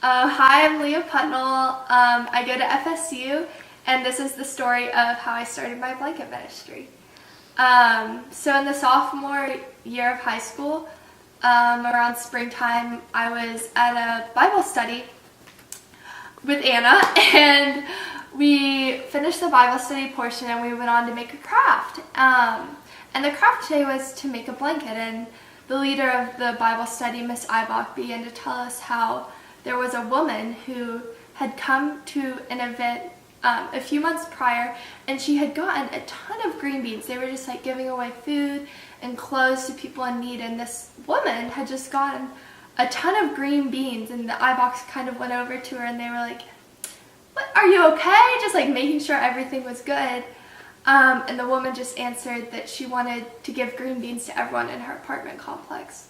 Hi, I'm Leah Putnell. I go to FSU, and this is the story of how I started my blanket ministry. So in the sophomore year of high school, around springtime, I was at a Bible study with Anna, and we finished the Bible study portion and we went on to make a craft. And the craft today was to make a blanket, and the leader of the Bible study, Miss Eibach, began to tell us how there was a woman who had come to an event a few months prior, and she had gotten a ton of green beans. They were just like giving away food and clothes to people in need, and this woman had just gotten a ton of green beans, and the Eibachs kind of went over to her and they were like, "What, are you okay?" Just like making sure everything was good. And the woman just answered that she wanted to give green beans to everyone in her apartment complex.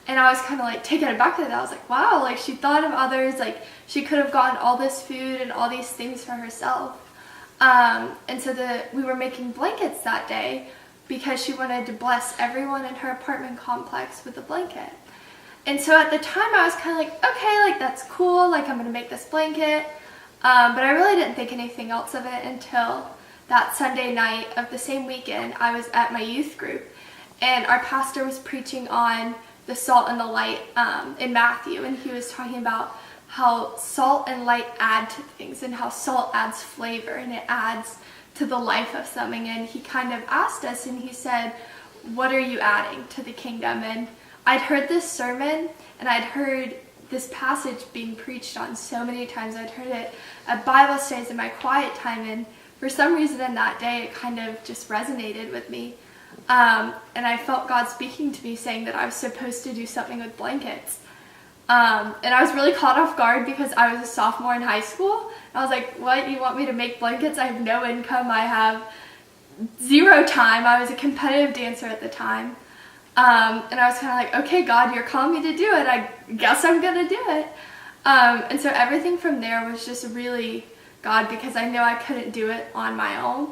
And I was kind of like taken aback by that. I was like, wow, like she thought of others, like she could have gotten all this food and all these things for herself. And so we were making blankets that day because she wanted to bless everyone in her apartment complex with a blanket. And so at the time I was kind of like, okay, like that's cool, like I'm gonna make this blanket. But I really didn't think anything else of it until that Sunday night of the same weekend. I was at my youth group, and our pastor was preaching on the salt and the light in Matthew, and he was talking about how salt and light add to things and how salt adds flavor and it adds to the life of something. And he kind of asked us, and he said, what are you adding to the kingdom? And I'd heard this sermon and I'd heard this passage being preached on so many times. I'd heard it at Bible studies in my quiet time, and for some reason in that day it kind of just resonated with me. And I felt God speaking to me saying that I was supposed to do something with blankets. And I was really caught off guard because I was a sophomore in high school. I was like, what, you want me to make blankets? I have no income, I have zero time. I was a competitive dancer at the time. And I was kind of like, okay, God, you're calling me to do it. I guess I'm going to do it. And so everything from there was just really God, because I know I couldn't do it on my own.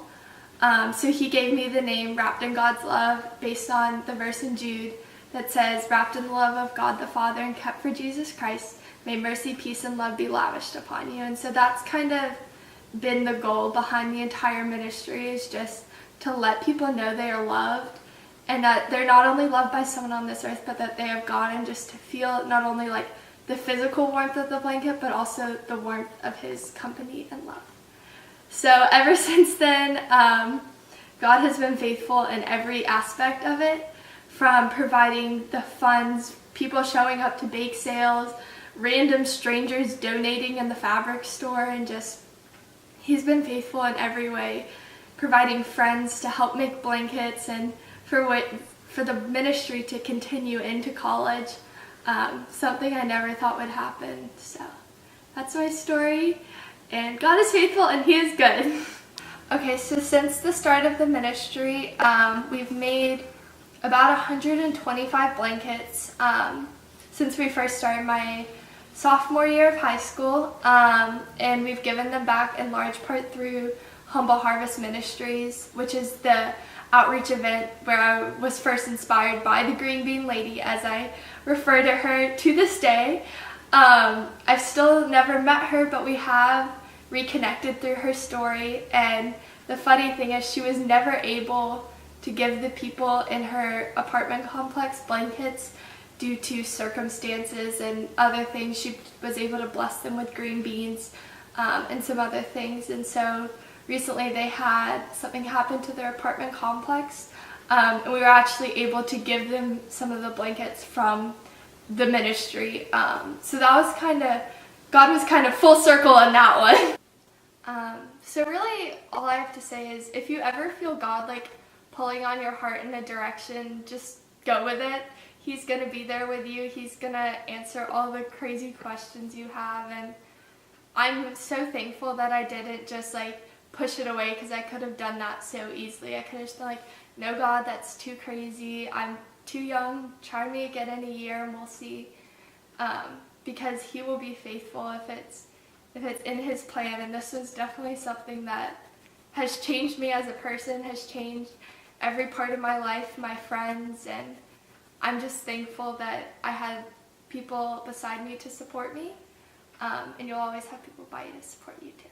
So he gave me the name Wrapped in God's Love based on the verse in Jude that says, wrapped in the love of God the Father and kept for Jesus Christ, may mercy, peace, and love be lavished upon you. And so that's kind of been the goal behind the entire ministry, is just to let people know they are loved, and that they're not only loved by someone on this earth, but that they have God, and just to feel not only like the physical warmth of the blanket, but also the warmth of his company and love. So ever since then, God has been faithful in every aspect of it, from providing the funds, people showing up to bake sales, random strangers donating in the fabric store, and just, he's been faithful in every way, providing friends to help make blankets, and for the ministry to continue into college, something I never thought would happen. So that's my story, and God is faithful and he is good. Okay, so since the start of the ministry, we've made about 125 blankets since we first started my sophomore year of high school, and we've given them back in large part through Humble Harvest Ministries, which is the outreach event where I was first inspired by the Green Bean Lady, as I refer to her to this day. I've still never met her, but we have reconnected through her story, and the funny thing is she was never able to give the people in her apartment complex blankets due to circumstances and other things. She was able to bless them with green beans and some other things, and so recently they had something happen to their apartment complex, and we were actually able to give them some of the blankets from the ministry. So that was God was kind of full circle on that one. So really all I have to say is, if you ever feel God like pulling on your heart in a direction, just go with it. He's going to be there with you. He's going to answer all the crazy questions you have, and I'm so thankful that I didn't just like push it away, because I could have done that so easily. I could have just been like, no, God, that's too crazy. I'm too young. Try me again in a year and we'll see. Because he will be faithful if it's in his plan. And this is definitely something that has changed me as a person, has changed every part of my life, my friends, and I'm just thankful that I had people beside me to support me. and you'll always have people by you to support you too.